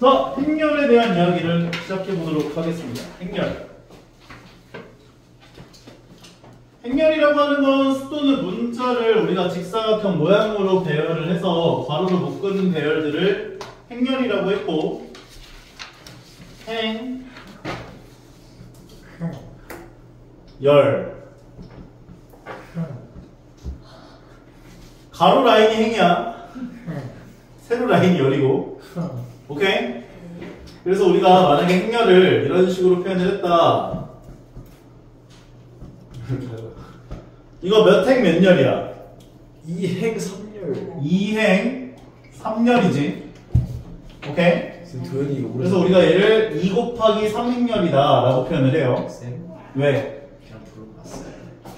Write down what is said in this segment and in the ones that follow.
자, 행렬에 대한 이야기를 시작해 보도록 하겠습니다. 행렬. 행렬이라고 하는 건 또는 문자를 우리가 직사각형 모양으로 배열을 해서 괄호를 묶은 배열들을 행렬이라고 했고, 행, 열. 가로 라인이 행이야. 세로 라인이 열이고. 오케이? 그래서 우리가 만약에 행렬을 이런 식으로 표현을 했다. 이거 몇 행 몇 열이야? 2행 3열. 2행 3열이지. 오케이? 도현이 이거 그래서 우리가 얘를 2 곱하기 3행렬이다 라고 표현을 해요. 쌤? 왜? 그냥 불러봤어요.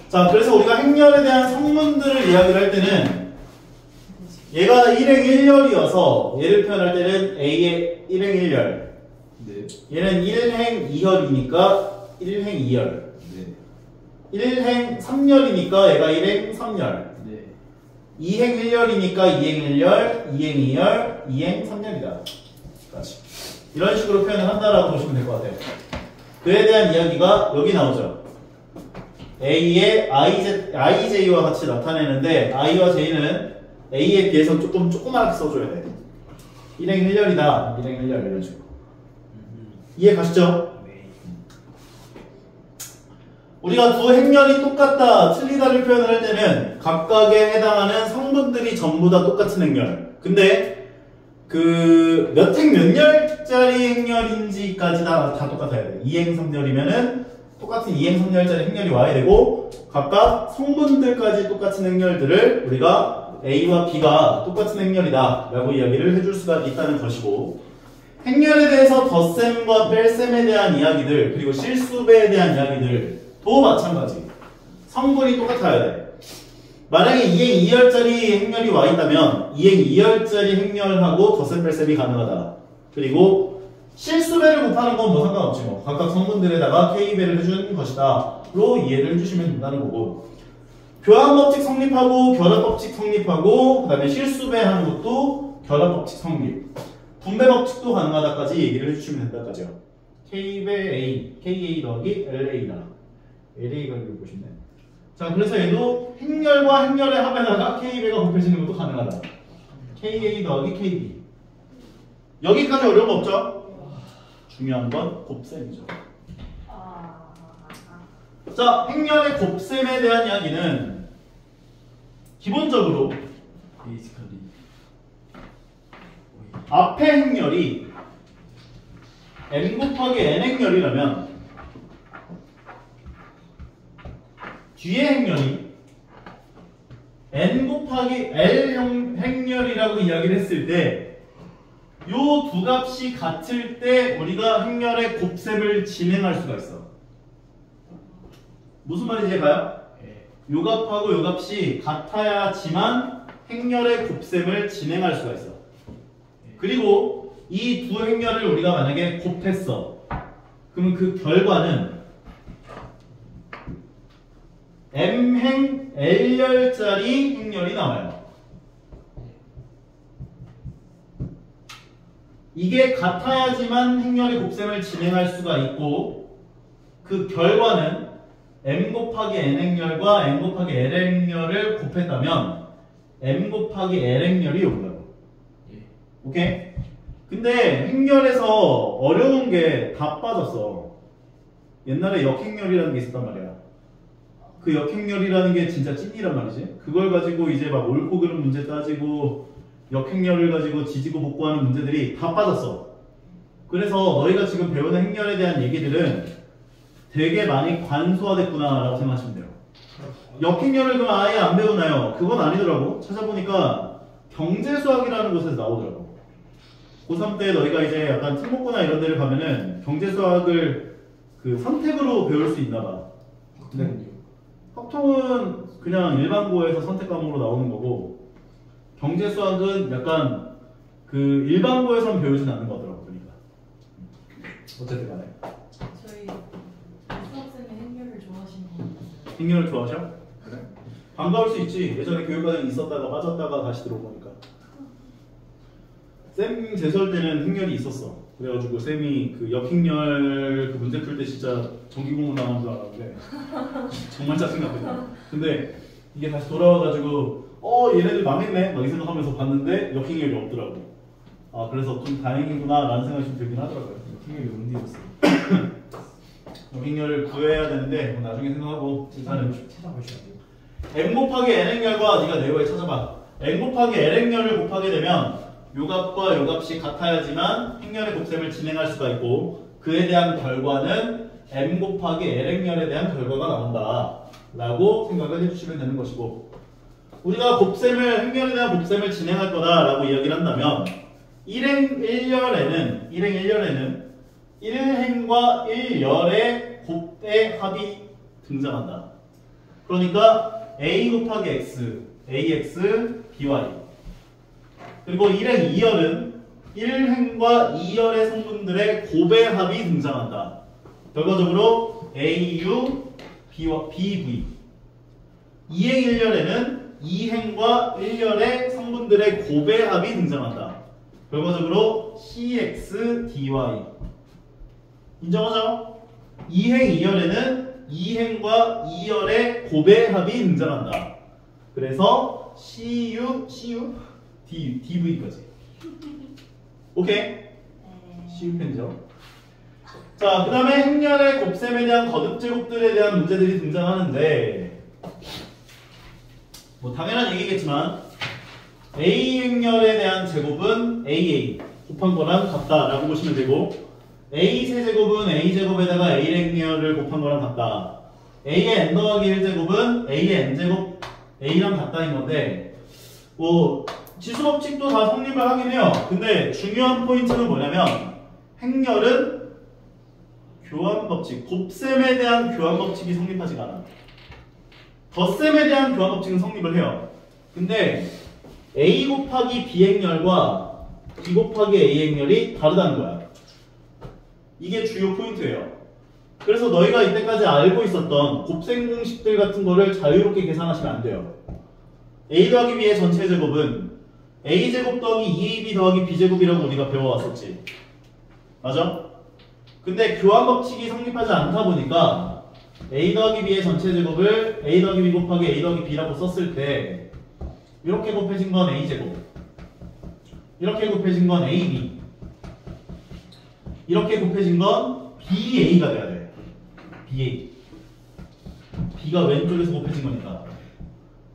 자, 그래서 우리가 행렬에 대한 성문들을 이야기를 할 때는 얘가 1행 1열이어서 얘를 표현할 때는 A의 1행 1열, 네. 얘는 1행 2열이니까 1행 2열, 네. 1행 3열이니까 얘가 1행 3열, 네. 2행 1열이니까 2행 1열, 2행 2열, 2행 3열이다. 이런 식으로 표현을 한다라고 보시면 될 것 같아요. 그에 대한 이야기가 여기 나오죠. A의 IJ와 같이 나타내는데 I와 J는 A에 비해서 조그맣게 써줘야 돼. 1행 1열이다. 1행 1열 이런 식으로. 이해 가시죠? 네. 우리가 두 행렬이 똑같다, 틀리다를 표현을 할 때는 각각에 해당하는 성분들이 전부 다 똑같은 행렬. 근데 그 몇 행 몇 열짜리 행렬인지까지 다 똑같아야 돼. 2행 3열이면은 똑같은 2행 3열짜리 행렬이 와야 되고 각각 성분들까지 똑같은 행렬들을 우리가 A와 B가 똑같은 행렬이다 라고 이야기를 해줄 수가 있다는 것이고, 행렬에 대해서 덧셈과 뺄셈에 대한 이야기들 그리고 실수배에 대한 이야기들도 마찬가지. 성분이 똑같아야 돼. 만약에 2행 2열짜리 행렬이 와 있다면 2행 2열짜리 행렬하고 덧셈 뺄셈이 가능하다. 그리고 실수배를 곱하는 건 뭐 상관없지 뭐. 각각 성분들에다가 K배를 해준 것이다 로 이해를 해주시면 된다는 거고, 교환법칙 성립하고 결합법칙 성립하고 그 다음에 실수배 하는 것도 결합법칙 성립, 분배법칙도 가능하다까지 얘기를 해주시면 된다까지요. K배 A, KA 더하기 LA다. LA가 여기 보고 싶네. 자, 그래서 얘도 행렬과 행렬의 합에다가 K배가 곱해지는 것도 가능하다. KA 더하기 KB. 여기까지 어려운 거 없죠? 중요한 건 곱셈이죠. 자, 행렬의 곱셈에 대한 이야기는 기본적으로 베이지컬리 앞에 행렬이 n 곱하기 n 행렬이라면 뒤에 행렬이 n 곱하기 l 행렬이라고 이야기를 했을 때 요 두 값이 같을 때 우리가 행렬의 곱셈을 진행할 수가 있어. 무슨 말인지 이해가요? 요 값하고 요 값이 같아야지만 행렬의 곱셈을 진행할 수가 있어. 그리고 이 두 행렬을 우리가 만약에 곱했어. 그러면 그 결과는 m행 l열짜리 행렬이 나와요. 이게 같아야지만 행렬의 곱셈을 진행할 수가 있고, 그 결과는 m 곱하기 n 행렬과 n 곱하기 l 행렬을 곱했다면 m 곱하기 l 행렬이 온다고. 오케이? 근데 행렬에서 어려운 게 다 빠졌어. 옛날에 역행렬이라는 게 있었단 말이야. 그 역행렬이라는 게 진짜 찐이란 말이지. 그걸 가지고 이제 막 옳고 그름 문제 따지고 역행렬을 가지고 지지고 볶고하는 문제들이 다 빠졌어. 그래서 너희가 지금 배우는 행렬에 대한 얘기들은 되게 많이 관소화됐구나 라고 생각하시면 돼요. 역행렬을 그럼 아예 안 배우나요? 그건 아니더라고. 찾아보니까 경제수학이라는 곳에서 나오더라고. 고3 때 너희가 이제 약간 특목고나 이런 데를 가면은 경제수학을 그 선택으로 배울 수 있나 봐. 학통은요? 학통은 그냥 일반고에서 선택 과목으로 나오는 거고, 경제수학은 약간 그 일반고에서는 배우진 않는 거더라고. 그러니까 어쨌든 간에 저희 수학생의 행렬을 좋아하시는 것 같아요. 행렬을 좋아하셔? 그래? 반가울 수 있지. 예전에 교육과정에 있었다가 빠졌다가 다시 들어오니까. 쌤 재수할 때는 행렬이 있었어. 그래가지고 쌤이 그 역행렬 그 문제 풀 때 진짜 정기공무 나온 줄 알았는데 정말 짜증났거든. 근데 이게 다시 돌아와가지고 얘네들 망했네 막 이 생각하면서 봤는데 역행렬이 없더라고. 아 그래서 좀 다행이구나 라는 생각이 좀 들긴 하더라고요. 역행렬이 언제였어요? 역행렬을 구해야 되는데 뭐 나중에 생각하고 일단은 찾아보셔야 돼요. n 곱하기 n 행렬과 네가 네이버에 찾아봐. n 곱하기 n 행렬을 곱하게 되면 요 값과 요 값이 같아야지만 행렬의 곱셈을 진행할 수가 있고 그에 대한 결과는 m 곱하기 n 행렬에 대한 결과가 나온다 라고 생각을 해주시면 되는 것이고 우리가 행렬에 대한 곱셈을 진행할 거다 라고 이야기를 한다면 1행열에는 1행과 1열의 곱의 합이 등장한다. 그러니까 a 곱하기 x, ax, by 그리고 1행 2열은 1행과 2열의 성분들의 곱의 합이 등장한다. 결과적으로 AU, BV 2행 1열에는 2행과 1열의 성분들의 곱의 합이 등장한다. 결과적으로 CX, DY 인정하죠? 2행 2열에는 2행과 2열의 곱의 합이 등장한다. 그래서 CU, DV까지. 오케이? CU 편죠. 자, 그 다음에 행렬의 곱셈에 대한 거듭제곱들에 대한 문제들이 등장하는데 뭐 당연한 얘기겠지만 A 행렬에 대한 제곱은 AA 곱한 거랑 같다라고 보시면 되고 A 세제곱은 A 제곱에다가 A 행렬을 곱한 거랑 같다. A의 n 더하기 1제곱은 A의 n제곱 A랑 같다인 건데 뭐 지수법칙도 다 성립을 하긴 해요. 근데 중요한 포인트는 뭐냐면 행렬은 교환법칙, 곱셈에 대한 교환법칙이 성립하지가 않아. 덧셈에 대한 교환법칙은 성립을 해요. 근데 A 곱하기 B 행렬과 B 곱하기 A 행렬이 다르다는 거야. 이게 주요 포인트예요. 그래서 너희가 이때까지 알고 있었던 곱셈 공식들 같은 거를 자유롭게 계산하시면 안 돼요. A 더하기 B의 전체 제곱은 A제곱 더하기 2AB 더하기 B제곱이라고 우리가 배워왔었지. 맞아? 근데 교환법칙이 성립하지 않다 보니까 A 더하기 B의 전체 제곱을 A 더하기 B 곱하기 A 더하기 B라고 썼을 때 이렇게 곱해진 건 A제곱, 이렇게 곱해진 건 AB, 이렇게 곱해진 건 BA가 돼야 돼. BA. B가 왼쪽에서 곱해진 거니까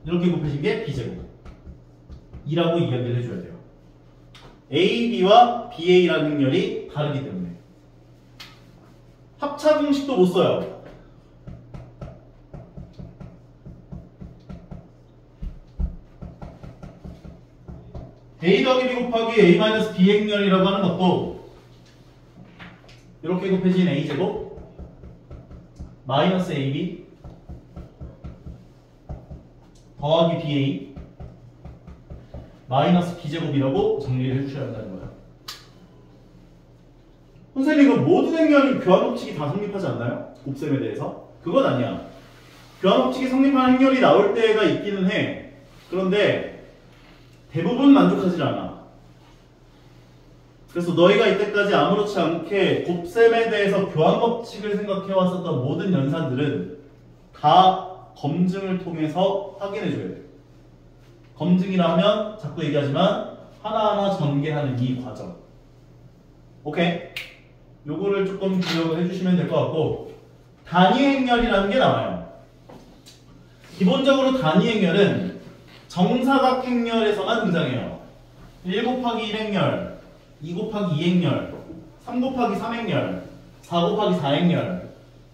이렇게 곱해진 게 B제곱 이라고 이야기를 해줘야 돼요. AB와 BA라는 행렬이 다르기 때문에 합차 공식도 못 써요. A 더하기 B 곱하기 A 마이너스 B 행렬이라고 하는 것도 이렇게 곱해진 A제곱 마이너스 AB 더하기 BA 마이너스 B제곱이라고 정리를 해주셔야 한다는 거예요. 선생님 이거 모든 행렬이 교환법칙이 다 성립하지 않나요? 곱셈에 대해서? 그건 아니야. 교환법칙이 성립한 행렬이 나올 때가 있기는 해. 그런데 대부분 만족하지 않아. 그래서 너희가 이때까지 아무렇지 않게 곱셈에 대해서 교환법칙을 생각해왔었던 모든 연산들은 다 검증을 통해서 확인해줘야 돼. 검증이라 하면 자꾸 얘기하지만 하나하나 전개하는 이 과정. 오케이? 요거를 조금 기억을 해주시면 될 것 같고 단위 행렬이라는 게 나와요. 기본적으로 단위 행렬은 정사각 행렬에서만 등장해요. 1 곱하기 1 행렬, 2 곱하기 2 행렬, 3 곱하기 3 행렬, 4 곱하기 4 행렬,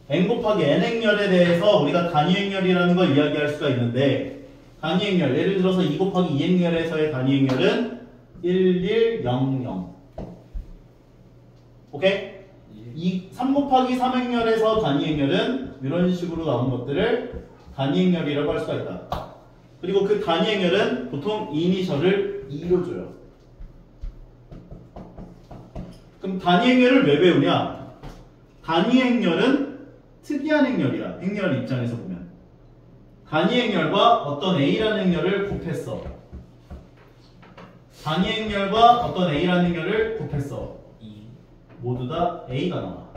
n 곱하기 n 행렬에 대해서 우리가 단위 행렬이라는 걸 이야기할 수가 있는데 단위 행렬, 예를 들어서 2 곱하기 2 행렬에서의 단위 행렬은 1, 1, 0, 0 오케이? 3 곱하기 3 행렬에서 단위 행렬은 이런 식으로 나온 것들을 단위 행렬이라고 할 수가 있다. 그리고 그 단위 행렬은 보통 이니셜을 2로 줘요. 그럼 단위 행렬을 왜 배우냐? 단위 행렬은 특이한 행렬이야. 행렬 입장에서 보면. 단위 행렬과 어떤 A라는 행렬을 곱했어. 단위 행렬과 어떤 A라는 행렬을 곱했어. 2. 모두 다 A가 나와.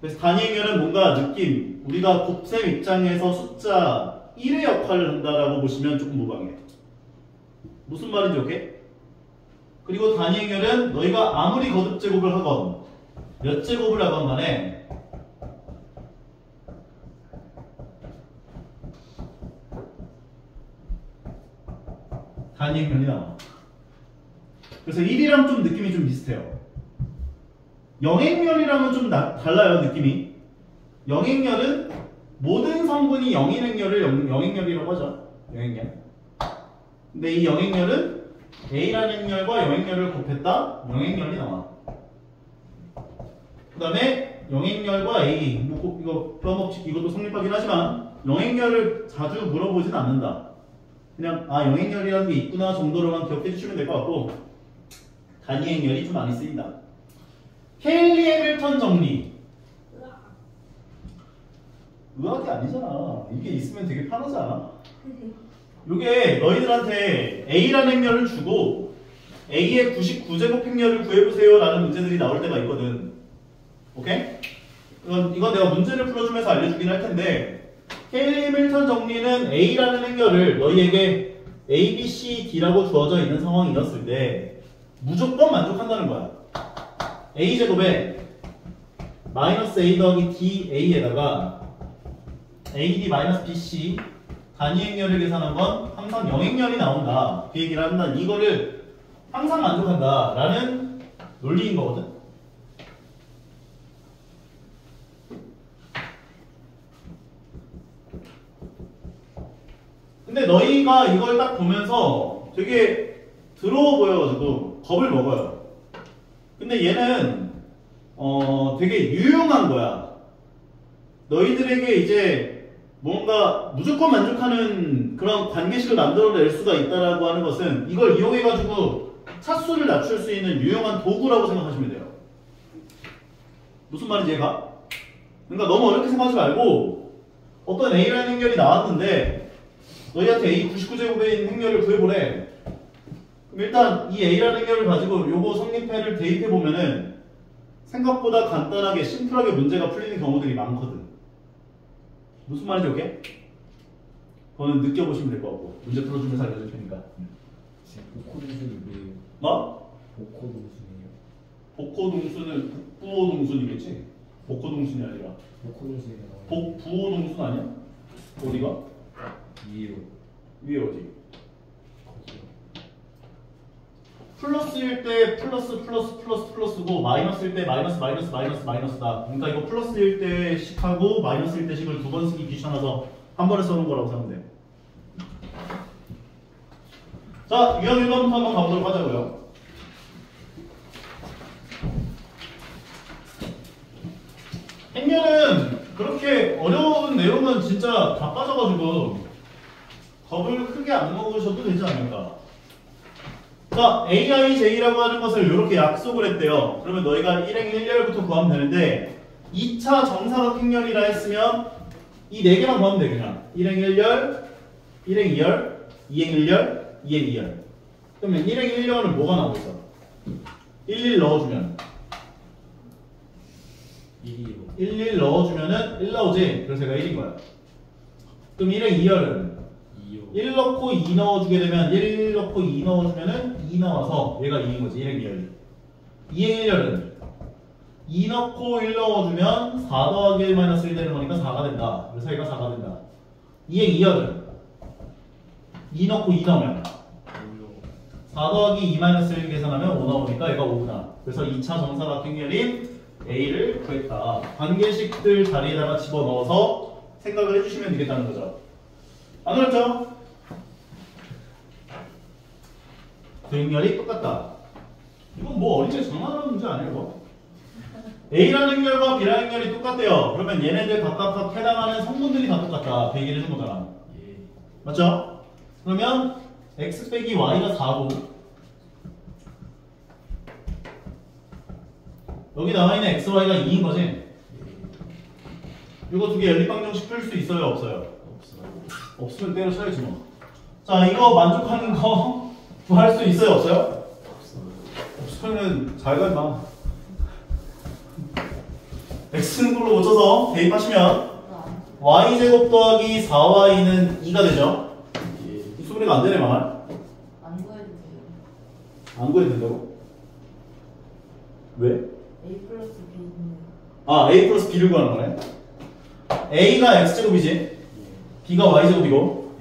그래서 단위 행렬은 뭔가 느낌, 우리가 곱셈 입장에서 숫자 1의 역할을 한다라고 보시면 조금 무방해. 무슨 말인지 오케이? 그리고 단위 행렬은 너희가 아무리 거듭 제곱을 하건 몇 제곱을 하건 간에 단위 행렬이 나와. 그래서 1이랑 좀 느낌이 좀 비슷해요. 영행렬이랑은 좀 달라요, 느낌이. 영행렬은 모든 성분이 영인 행렬을 영행렬이라고 하죠. 영행렬. 근데 이 영행렬은 A라는 행렬과 영행렬을 곱했다, 영행렬이 나와. 그 다음에 영행렬과 A, 뭐 이거 부합법칙 이것도 성립하긴 하지만 영행렬을 자주 물어보진 않는다. 그냥 영행렬이라는 게 있구나 정도로만 기억해 주시면 될 것 같고, 단위 행렬이 좀 많이 쓰인다. 케일리 해밀턴 정리. 의학이 아니잖아. 이게 있으면 되게 편하지 않아? 이게 너희들한테 A라는 행렬을 주고 A의 99제곱 행렬을 구해보세요 라는 문제들이 나올 때가 있거든. 오케이? 이건 내가 문제를 풀어주면서 알려주긴 할 텐데, 케일리 해밀턴 정리는 A라는 행렬을 너희에게 A, B, C, D라고 주어져 있는 상황이었을 때 무조건 만족한다는 거야. A제곱에 마이너스 A 더하기 DA에다가 AD 마이너스 BC 단위 행렬을 계산한 건 항상 영행렬이 나온다. 그 얘기를 한다. 이거를 항상 만족한다 라는 논리인 거거든. 근데 너희가 이걸 딱 보면서 되게 더러워 보여가지고 겁을 먹어요. 근데 얘는 되게 유용한 거야. 너희들에게 이제 뭔가 무조건 만족하는 그런 관계식을 만들어낼 수가 있다라고 하는 것은 이걸 이용해가지고 차수를 낮출 수 있는 유용한 도구라고 생각하시면 돼요. 무슨 말인지 이해가? 그러니까 너무 어렵게 생각하지 말고 어떤 A라는 행렬이 나왔는데 너희한테 A 99제곱에 있는 행렬을 구해보래. 그럼 일단 이 A라는 행렬을 가지고 요거 성립해를 대입해보면은 생각보다 간단하게 심플하게 문제가 풀리는 경우들이 많거든. 무슨 말인지 오케이? 그거는 느껴보시면 될 것 같고 문제 풀어주면서 알려줄 테니까. 지금 복호 동순이 뭐예요? 뭐? 복호 동순이에요? 복호 동순은 북부호 동순이겠지? 복호 동순이 아니라 복호 동순이가 나와요. 복부호 동순 아니야? 어디가? 위에요. 위에 어디? 거기요. 플러스일 때 플러스고 마이너스일 때 마이너스다. 그러니까 이거 플러스일 때 식하고 마이너스일 때 식을 두 번 쓰기 귀찮아서 한 번에 써놓은 거라고 생각하면 돼. 자, 유형 1번부터 한번 가보도록 하자고요. 행렬은 그렇게 어려운 내용은 진짜 다 빠져가지고 겁을 크게 안 먹으셔도 되지 않을까. 자, AIJ라고 하는 것을 이렇게 약속을 했대요. 그러면 너희가 1행 1열부터 구하면 되는데 2차 정사각 행렬이라 했으면 이 4개만 구하면 돼. 그냥 1행 1열, 1행 2열, 2행 1열, 2행 2열. 그러면 1행 1열은 뭐가 나오고 있어? 11 넣어주면 1이요. 11 넣어주면은 1 나오지? 그래서 얘가 1인 거야. 그럼 1행 2열은 2요. 1 넣고 2 넣어주게 되면 1 넣고 2 넣어주면은 2 나와서 얘가 2인 거지. 1행 2열이. 2행 1열은 2 넣고 1 넣어주면 4 더하기 1 마이너스 1 되는 거니까 4가 된다. 그래서 얘가 4가 된다. 2행 2열은 2 넣고 2 넣으면 4 더하기 2 마이너스 1 계산하면 5 나오니까 얘가 5구나. 그래서 2차 정사각 행렬인 A를 구했다. 관계식들 자리에다가 집어넣어서 생각을 해주시면 되겠다는 거죠. 안 어렵죠? 그 행렬이 똑같다. 이건 뭐 어린애 장난하는 문제 아니에요, 이거? A라는 행렬과 B라는 행렬이 똑같대요. 그러면 얘네들 각각 해당하는 성분들이 다 똑같다. 그 얘기를 해준 거잖아. 예. 맞죠? 그러면 X 빼기 Y가 4고 여기 나와있는 XY가 2인 거지? 이거 두 개 연립방정식 풀 수 있어요? 없어요? 없어요. 없으면 때려쳐야지 뭐. 자, 이거 만족하는 거 뭐 할 수 있어요? 없어요? 없어요. 없으면 잘 가지 x는 꼴로 고쳐서 대입하시면 y제곱 더하기 4y는 2가 되죠? 예. 이 수분해가 안 되네 말. 안 구해도 돼요. 안 구해도 된다고? 왜? A 플러스 B는 아 a 플러스 b를 구하는 거네. a가 x제곱이지 b가 y제곱이고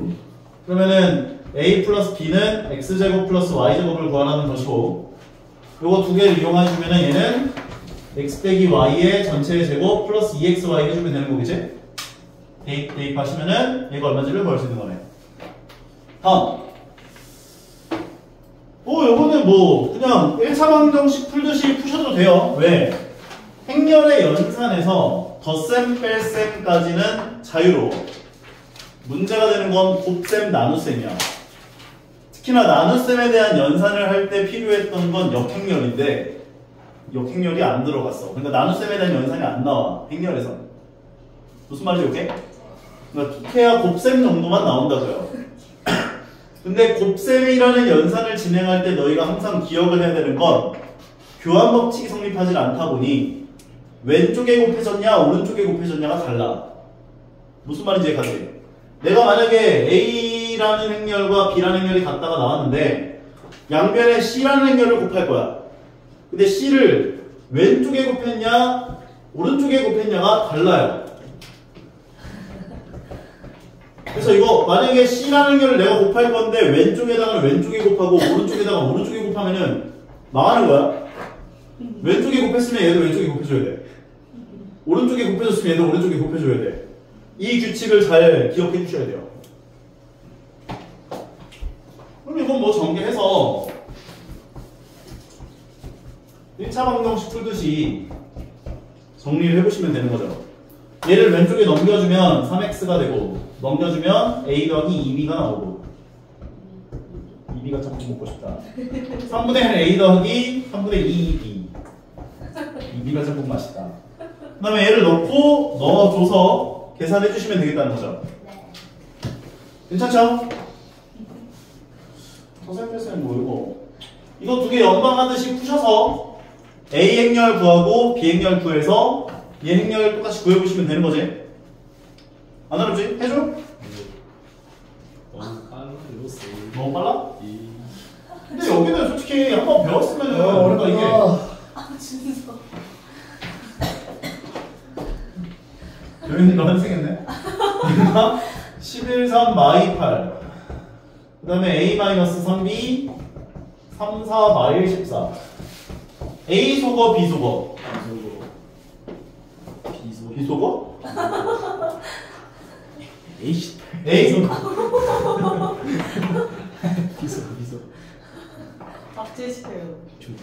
그러면은 a 플러스 b는 x제곱 플러스 y제곱을 구하라는 것이고 요거 두 개를 이용해주면은 얘는 x 빼기 y의 전체 제곱 플러스 2xy 해주면 되는 거겠지? 대입하시면은 얘가 얼마인지를 구할 수 있는 거네. 다음 요거는 뭐 그냥 1차 방정식 풀듯이 푸셔도 돼요. 왜? 행렬의 연산에서 덧셈 뺄셈까지는 자유로워. 문제가 되는 건 곱셈 나눗셈이야. 특히나 나눗셈에 대한 연산을 할 때 필요했던 건 역행렬인데 역행렬이 안 들어갔어. 그러니까 나눗셈에 대한 연산이 안 나와. 행렬에서. 무슨 말이지 이게? 그러니까 툭해야 곱셈 정도만 나온다고요. 근데 곱셈이라는 연산을 진행할 때 너희가 항상 기억을 해야 되는 건 교환 법칙이 성립하지 않다 보니 왼쪽에 곱해졌냐 오른쪽에 곱해졌냐가 달라. 무슨 말인지 이해가지? 내가 만약에 A라는 행렬과 B라는 행렬이 같다가 나왔는데 양변에 C라는 행렬을 곱할 거야. 근데 C를 왼쪽에 곱했냐 오른쪽에 곱했냐가 달라요. 그래서 이거 만약에 C라는 행렬을 내가 곱할 건데 왼쪽에다가 왼쪽에 곱하고 오른쪽에다가 오른쪽에 곱하면은 망하는 거야. 왼쪽에 곱했으면 얘도 왼쪽에 곱해줘야 돼. 오른쪽에 곱해줬으면 얘도 오른쪽에 곱해줘야 돼. 이 규칙을 잘 기억해 주셔야 돼요. 그럼 이건 뭐 전개해서 1차 방정식 풀듯이 정리를 해보시면 되는 거죠. 얘를 왼쪽에 넘겨주면 3x가 되고 넘겨주면 a 더하기 2b가 나오고 2b가 자꾸 먹고 싶다. 3분의 1 a 더하기 3분의 2 b 2b가 자꾸 맛있다. 그 다음에 얘를 넣어줘서 계산해 주시면 되겠다는 거죠. 괜찮죠? 선생님 뭐 이거 두 개 연방하듯이 푸셔서 A 행렬 구하고 B 행렬 구해서 얘 행렬 똑같이 구해보시면 되는 거지. 안 어렵지? 해줘? 너무 빨라요. 너무 빨라? 이. 근데 여기는 솔직히 한번 배웠으면 어렵다 이게. 아 진짜. 여기는 너 환승했네. 11, 3, 마이 8. 그 다음에 A-3B 3, 4, 마일 14. A 속어, B 속어. B 속어? A 속어. 비서. 박제시켜요. 조크.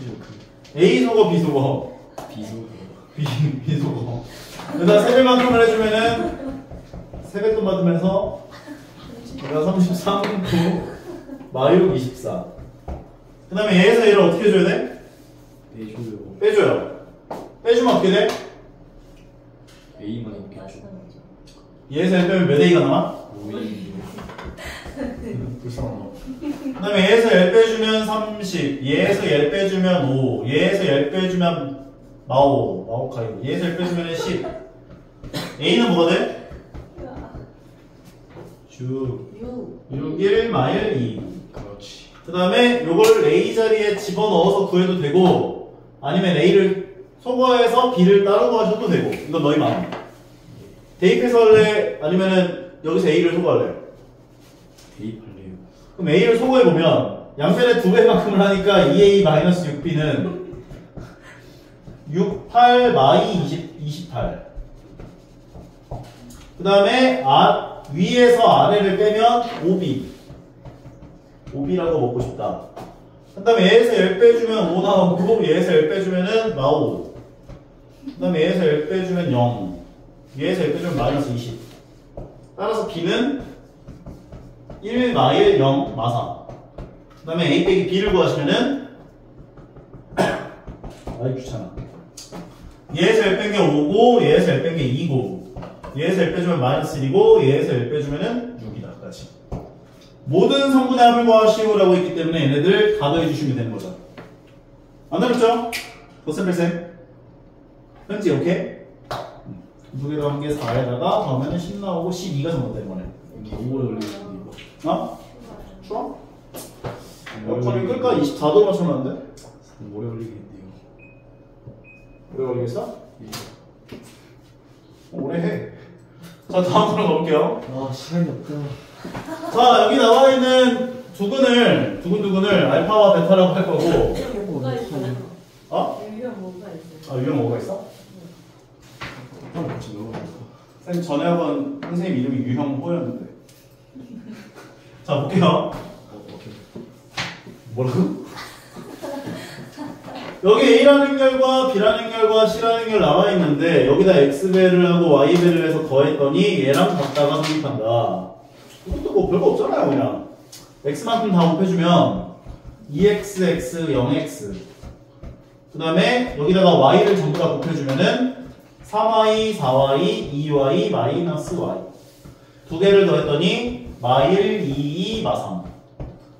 A 속어, B 속어. B 속어. 그다음 세배만큼을 해주면은 세뱃돈 받으면서 내가 33, 9, 마육 24. 그 다음에 얘에서 얘를 어떻게 해줘야 돼? 빼줘요. 빼줘요. 빼주면 어떻게 돼? A만 이렇게 줘. 말씀하죠. 얘에서 얘 빼면 몇 A가 남아? 5A. 불쌍한 거. 그 다음에 얘에서 얘 빼주면 30, 얘에서 얘 빼주면 5, 얘에서 얘 빼주면 마오카이, 얘에서 얘 빼주면 10. A는 뭐가 돼? 주 6, 1, 마일 2. 그렇지. 그 다음에 요걸 A 자리에 집어넣어서 구해도 되고 아니면 A를 소거해서 B를 따로 구하셔도 되고 이건 너희 마음. 대입해서 할래? 아니면은 여기서 A를 소거할래? 대입할래요. 그럼 A를 소거해보면 양변에 2배만큼을 하니까 2A-6B는 6, 8, 마이 28. 그 다음에 위에서 아래를 빼면 5B. 5B라고 먹고 싶다. 그 다음에 얘에서 10 빼주면 5 나오고 얘에서 10 빼주면은 마5. 그 다음에 얘에서 10 빼주면 0. 얘에서 10 빼주면 마이너스 20. 따라서 B는 1 마일 0 마사. 그 다음에 A 빼기 B를 구하시면은 아이 귀찮아. 얘에서 10 뺀 게 5고 얘에서 10 뺀 게 2고 얘에서 1 빼주면 마이너스 1이고 얘에서 1 빼주면은 6이다. 까지. 모든 성분의 합을 구하시오라고 했기 때문에 얘네들 다 더해주시면 되는 거죠. 안 어렵죠? 도쌤 현지 오케이? 두 개 더한 게 4에다가 다음에는 10 나오고 12가 정답되는 거네. 너무 오래 걸리겠는데 이거. 어? 추워? 에어컨을 끌까? 24도 맞춰놨는데? 너무 오래 걸리겠는데요. 오래 걸리겠어? 예. 오래 해. 자, 다음으로 가볼게요. 아 시간이 없다. 자, 여기 나와 있는 두근두근을 알파와 베타라고 할 거고. 뭐가 있어요? 어? 유형 뭐가 있어요? 아, 유형 뭐가 있어? 형 같이 넣어볼까? 쌤 전에 학원 선생님 이름이 유형호였는데. 자, 볼게요. 오케이. 뭐라고? 여기 A라는 행렬과 B라는 행렬과 C라는 행렬 나와 있는데 여기다 X배를 하고 Y배를 해서 더했더니 얘랑 같다가 성립한다. 이것도 뭐 별거 없잖아요. 그냥 X만큼 다 곱해주면 2XX, 0X 그 다음에 여기다가 Y를 전부 다 곱해주면은 3Y, 4Y, 2Y, 마이너스 Y 두 개를 더했더니 마일, 2, 마3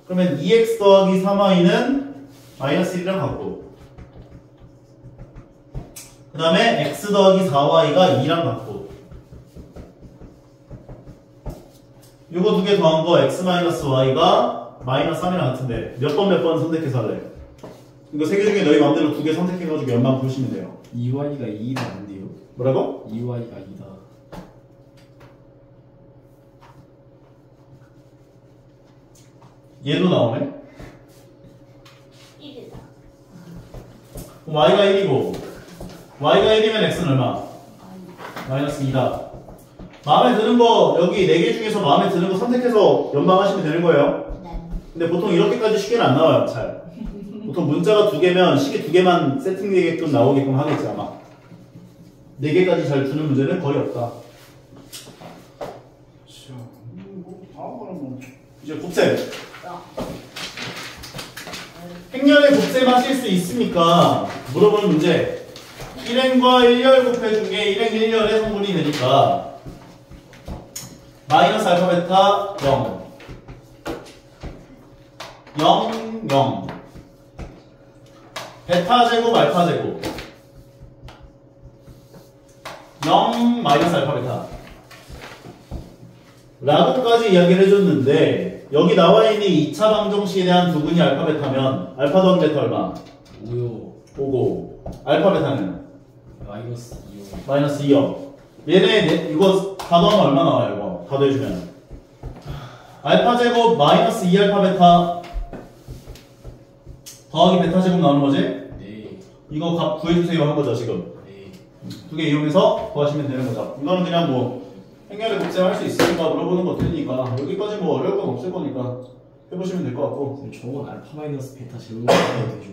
그러면 2X 더하기 3Y는 마이너스 1이랑 같고 그 다음에 X 더하기 4Y가 2랑 같고 요거 두 개 더한 거 X 마이너스 Y가 마이너스 3이랑 같은데 몇 번 선택해서 할래? 이거 세 개 중에 너희 맘대로 두 개 선택해가지고 몇만 부르시면 돼요. 2Y가 2다 안 돼요? 뭐라고? 2Y가 2다. 얘도 나오네? 1이다. Y가 1이고 Y가 1이면 X는 얼마? 마이너스 2다. 마음에 드는 거 여기 4개 중에서 마음에 드는 거 선택해서 연방하시면 되는 거예요. 근데 보통 이렇게까지 쉽게는 안 나와요. 잘. 보통 문자가 2개면 시계 2개만 세팅되게끔 나오게끔 하겠지 아마. 4개까지 잘 주는 문제는 거의 없다. 다음 거는 뭐 이제 곱셈. 행렬의 곱셈 하실 수 있습니까? 물어보는 문제. 1행과 1열 곱해준 게 1행 1열의 성분이 되니까 마이너스 알파 베타 0 0 0 베타 제곱 알파 제곱 0 마이너스 알파 베타 라고까지 이야기를 해줬는데 여기 나와 있는 2차 방정식에 대한 두근이 알파 베타면 알파 더하기 베타 얼마? 5요. 5고 알파 베타는? 마이너스 2요. 마이너스 2요. 얘네 이거 다 더하면 얼마 나와요? 이거 다 더해주면 알파 제곱 마이너스 2 알파 베타 더하기 베타 제곱 나오는 거지? 네. 이거 값 구해주세요 한 거죠 지금. 네. 두 개 이용해서 구하시면 되는 거죠. 이거는 그냥 뭐 행렬의 곱셈 할 수 있으니까 물어보는 거 되니까 여기까지 뭐 어려울 건 없을 거니까 해보시면 될 것 같고. 저건 알파 마이너스 베타 제곱이 되죠.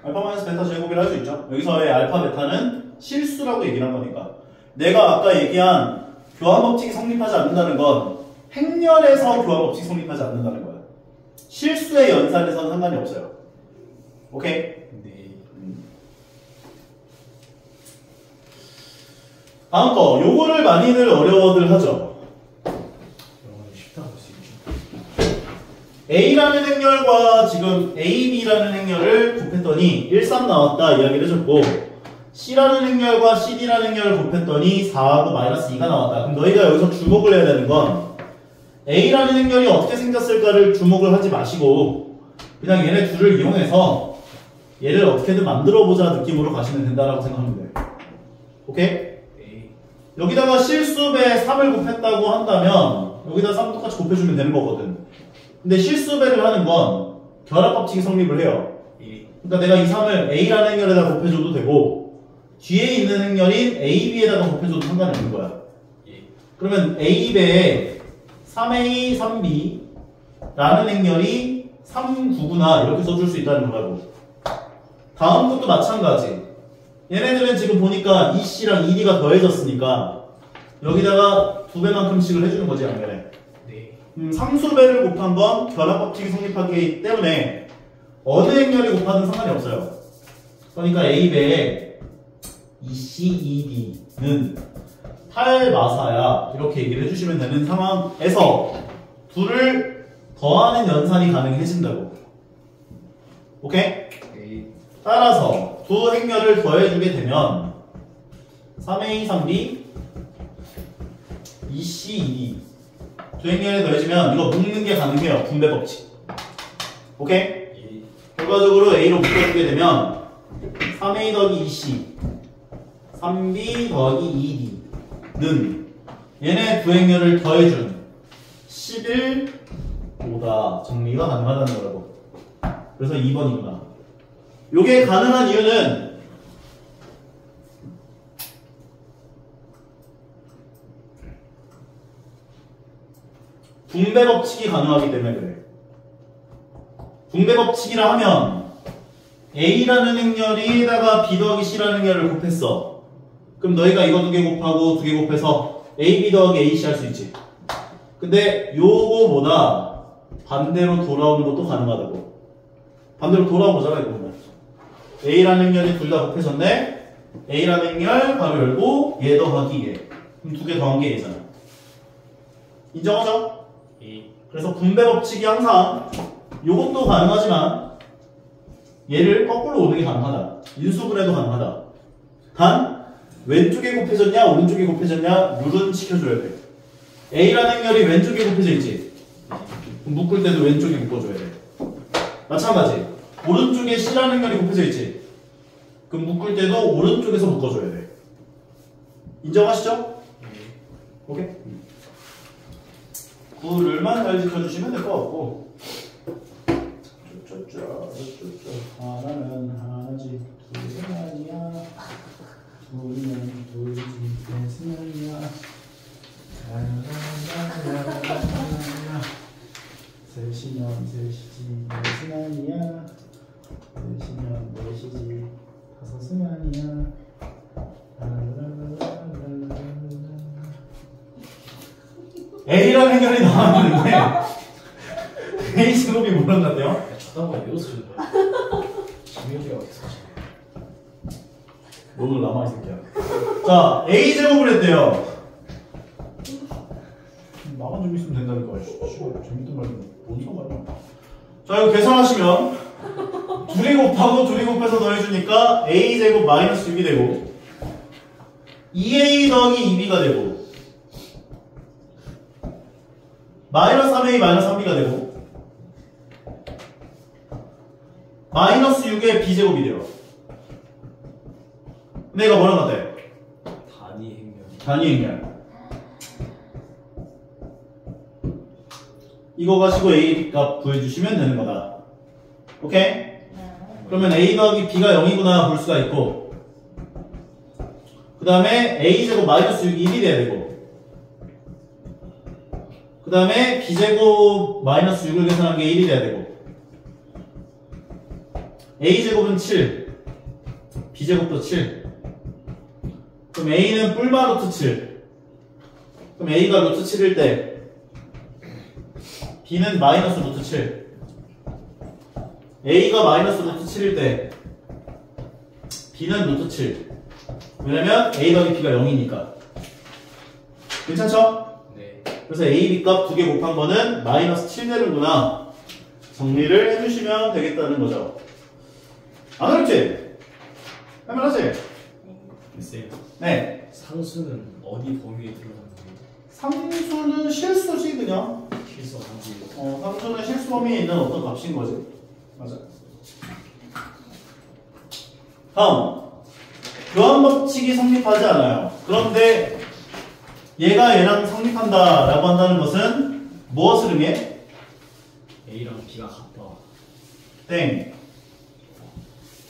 알파 마이너스 베타 제곱이라 할 수 있죠. 여기서의 알파 베타는 실수라고 얘기를 한 거니까. 내가 아까 얘기한 교환 법칙이 성립하지 않는다는 건 행렬에서 교환 법칙이 성립하지 않는다는 거야. 실수의 연산에서는 상관이 없어요. 오케이? 네. 다음 거. 요거를 많이들 어려워들 하죠. 영어는 쉽다 볼 수 있죠. A라는 행렬과 지금 AB라는 행렬을 곱했더니 1, 3 나왔다 이야기를 해줬고 C라는 행렬과 CD라는 행렬을 곱했더니 4하고 마이너스 2가 나왔다. 그럼 너희가 여기서 주목을 해야 되는 건 A라는 행렬이 어떻게 생겼을까를 주목을 하지 마시고 그냥 얘네 둘을 이용해서 얘를 어떻게든 만들어보자 느낌으로 가시면 된다라고 생각하면 돼요. 오케이? 네. 여기다가 실수배 3을 곱했다고 한다면 여기다 3 똑같이 곱해주면 되는 거거든. 근데 실수배를 하는 건 결합법칙이 성립을 해요. 예. 그러니까 내가 이 3을 A라는 행렬에다 곱해줘도 되고 뒤에 있는 행렬인 AB에다가 곱해줘도 상관이 없는 거야. 예. 그러면 A배에 3A, 3B 라는 행렬이 3구구나 이렇게 써줄 수 있다는 거라고. 다음 것도 마찬가지. 얘네들은 지금 보니까 2C랑 2D가 더해졌으니까 여기다가 2배만큼씩을 해주는 거지 양면에. 네. 상수배를 곱한 건 결합법칙이 성립하기 때문에 어느 행렬이 곱하든 상관이 없어요. 그러니까 A배에 2C, 2D는 8마사야 이렇게 얘기를 해주시면 되는 상황에서 둘을 더하는 연산이 가능해진다고. 오케이? A. 따라서 두 행렬을 더해주게 되면 3A, 3B, 2C, 2D 두 행렬에 더해지면 이거 묶는 게 가능해요. 분배 법칙. 오케이? A. 결과적으로 A로 묶어주게 되면 3A 더하기 2C 3B 더하기 2D는 얘네 두 행렬을 더해준 11보다 정리가 가능하다는 거라고. 그래서 2번이구나. 요게 가능한 이유는 분배 법칙이 가능하기 때문에 그래. 분배 법칙이라 하면 A라는 행렬이다가 B 더하기 C라는 행렬을 곱했어. 그럼 너희가 이거 두 개 곱하고 두 개 곱해서 AB 더하기 AC 할 수 있지. 근데 요거보다 반대로 돌아오는 것도 가능하다고. 반대로 돌아온 거잖아 이거 보면. A라는 행렬이 둘 다 곱해졌네. A라는 행렬 바로 열고 얘 더하기 얘. 그럼 두 개 더한 게 얘잖아. 인정하죠? A. 그래서 분배 법칙이 항상 요것도 가능하지만 얘를 거꾸로 오는 게 가능하다. 인수분해도 가능하다. 단 왼쪽에 곱해졌냐 오른쪽에 곱해졌냐 룰은 지켜줘야 돼. A라는 행렬이 왼쪽에 곱해져 있지. 그럼 묶을 때도 왼쪽에 묶어줘야 돼. 마찬가지 오른쪽에 C라는 행렬이 곱해져 있지. 그럼 묶을 때도 오른쪽에서 묶어줘야 돼. 인정하시죠? 오케이? 룰만 잘 지켜주시면 될 것 같고. 하나는 하나지 둘은 아니야. 둘이면 둘이지 넷은 아니야. 셋이면 셋이지 넷은 아니야. 넷이면 넷이지 다섯은 아니야. A라는 행렬이 나왔는데 A 제곱이 뭐랑 같대요? 쳐다보고 외워서 주는 거야. 김효기가 어디서 너도 남아 이 새끼야. 자, A 제곱을 했대요. 나만 좀 있으면 된다는 거야. 재밌던 말도 뭔 상관이야. 자, 이거 계산하시면 둘이 곱하고 둘이 곱해서 더해주니까 A 제곱 마이너스 6이 되고 2A 더하기 2B가 되고 마이너스 3A 마이너스 3B가 되고 마이너스 6의 B제곱이 돼요. 근데 이거 뭐랑 같아? 단위 행렬. 단위 행렬. 이거 가지고 A 값 구해주시면 되는 거다. 오케이? 그러면 A 더하기 B가 0이구나 볼 수가 있고 그 다음에 A제곱 마이너스 6이 1이 돼야 되고 그 다음에 B제곱 마이너스 6을 계산한 게 1이 돼야 되고 A제곱은 7 B제곱도 7 그럼 A는 뿔마 루트 7 그럼 A가 루트 7일 때 B는 마이너스 루트 7 A가 마이너스 루트 7일 때 B는 루트 7 왜냐면 A 더하기 B가 0이니까 괜찮죠? 네. 그래서 A, B 값 두 개 곱한 거는 마이너스 7 되는구나 정리를 해주시면 되겠다는 거죠. 안 어렵지? 할만하지? 쌤. 네. 상수는 어디 범위에 들어가는 거예요? 상수는 실수지 그냥. 실수 한지. 상수는 실수 범위에 있는 어떤 값인 거지. 맞아. 다음. 교환 법칙이 성립하지 않아요. 그런데 얘가 얘랑 성립한다 라고 한다는 것은 무엇을 의미해? A랑 B가 같다. 땡.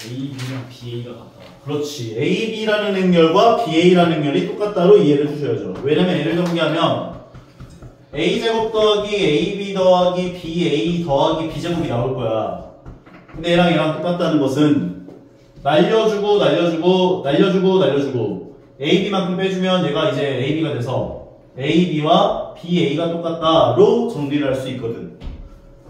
A, B랑 BA가 같다. 그렇지. AB라는 행렬과 BA라는 행렬이 똑같다로 이해를 해주셔야죠. 왜냐면 예를 정리하면 A제곱 더하기 AB 더하기 BA 더하기 B제곱이 나올 거야. 근데 얘랑 똑같다는 것은 날려주고 AB만큼 빼주면 얘가 이제 AB가 돼서 AB와 BA가 똑같다로 정리를 할 수 있거든.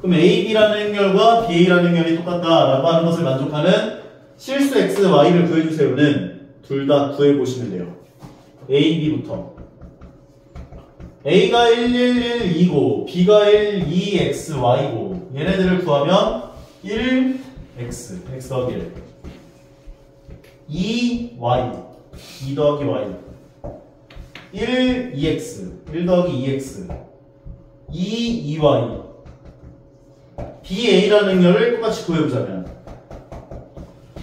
그럼 AB라는 행렬과 BA라는 행렬이 똑같다라고 하는 것을 만족하는 실수 X, Y를 구해주세요는 둘 다 구해보시면 돼요. A, B부터. A가 1, 1, 1, 2고 B가 1, 2, X, Y고 얘네들을 구하면 1, X, X 더하기 1 2, Y 2 더하기 Y 1, 2X 1 더하기 2X 2, 2Y BA라는 행렬을 똑같이 구해보자면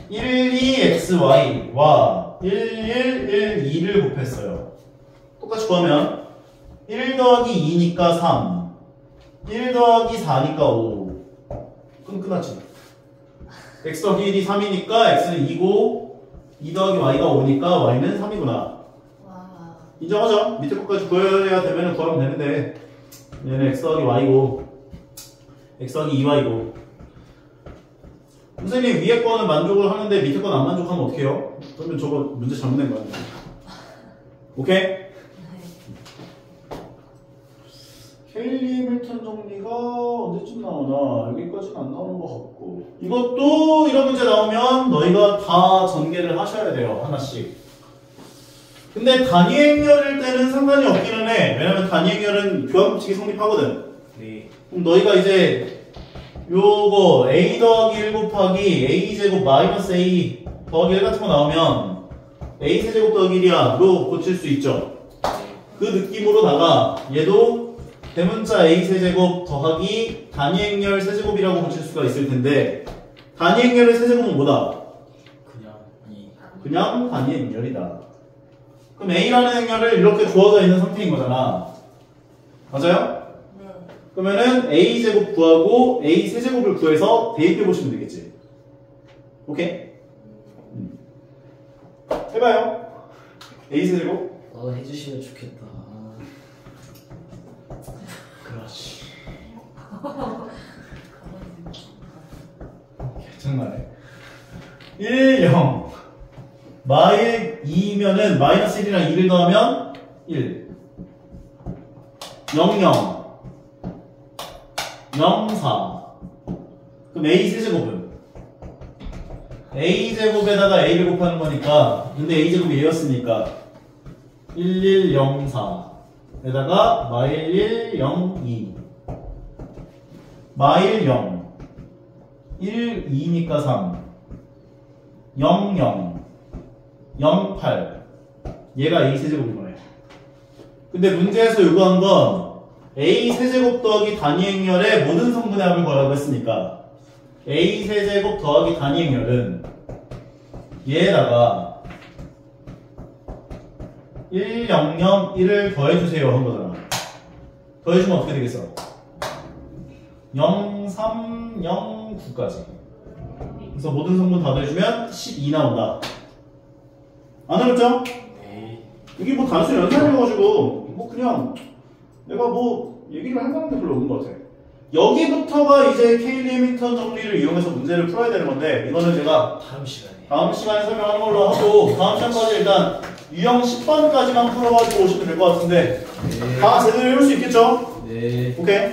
1, 2XY와 1, 1, 1, 2를 곱했어요. 똑같이 구하면 1 더하기 2니까 3 1 더하기 4니까 5 그럼 끝났지. X 더하기 1이 3이니까 X는 2고 2 더하기 Y가 5니까 Y는 3이구나. 와. 인정하죠? 밑에 것까지 구해야 되면 구하면 되는데 얘는 X 더하기 Y고 X 더하기 2Y고 선생님 위에 거는 만족을 하는데 밑에 건 안 만족하면 어떡해요? 그러면 저거 문제 잘못된 거야. 오케이? 네. 케일리 밀턴 정리가 언제쯤 나오나? 여기까지는 안 나오는 것 같고 이것도 이런 문제 나오면 너희가 다 전개를 하셔야 돼요. 하나씩. 근데 단위 행렬일 때는 상관이 없기는 해. 왜냐면 단위 행렬은 교환법칙이 성립하거든. 네. 그럼 너희가 이제 요거 a 더하기 1 곱하기 a 제곱 마이너스 a 더하기 1 같은 거 나오면 a 세제곱 더하기 1이야 로 고칠 수 있죠. 그 느낌으로다가 얘도 대문자 a 세제곱 더하기 단위 행렬 세제곱이라고 고칠 수가 있을 텐데 단위 행렬의 세제곱은 뭐다? 그냥 단위 행렬이다. 그럼 a라는 행렬을 이렇게 주어져 있는 상태인 거잖아. 맞아요? 네. 그러면은 a 제곱 구하고 a 세제곱을 구해서 대입해 보시면 되겠지. 오케이? 해봐요. a 세제곱. 해주시면 좋겠다. 그렇지. 정말에 1, 0 마일 2면은 마이너스 1이랑 2를 더하면 1 0, 0 0, 4 그럼 a 세제곱은 a 제곱에다가 a를 곱하는 거니까 근데 a 제곱이 얘였으니까 1, 1, 0, 4에다가 마일 1, 0, 2 마일 0 1, 2니까 3 0, 0 0, 8 얘가 a 세제곱인 거예요. 근데 문제에서 요구한 건 a 세제곱 더하기 단위 행렬의 모든 성분의 합을 구하라고 했으니까 a 세제곱 더하기 단위 행렬은 얘에다가 1, 0, 0, 1을 더해주세요 한 거잖아. 더해주면 어떻게 되겠어? 0, 3, 0, 9까지. 그래서 모든 성분 다 더해주면 12 나온다. 안 어렵죠? 네. 이게 뭐 단순히 연산이어가지고 뭐 그냥 내가 뭐 얘기를 할 만한 게 별로 없는 것 같아. 여기부터가 이제 케일리 해밍턴 정리를 이용해서 문제를 풀어야 되는 건데 이거는 제가 다음 시간에 설명하는 걸로 하고 다음 시간까지 일단 유형 10번까지만 풀어가지고 오시면 될 것 같은데 네. 다 제대로 해올 수 있겠죠? 네. 오케이.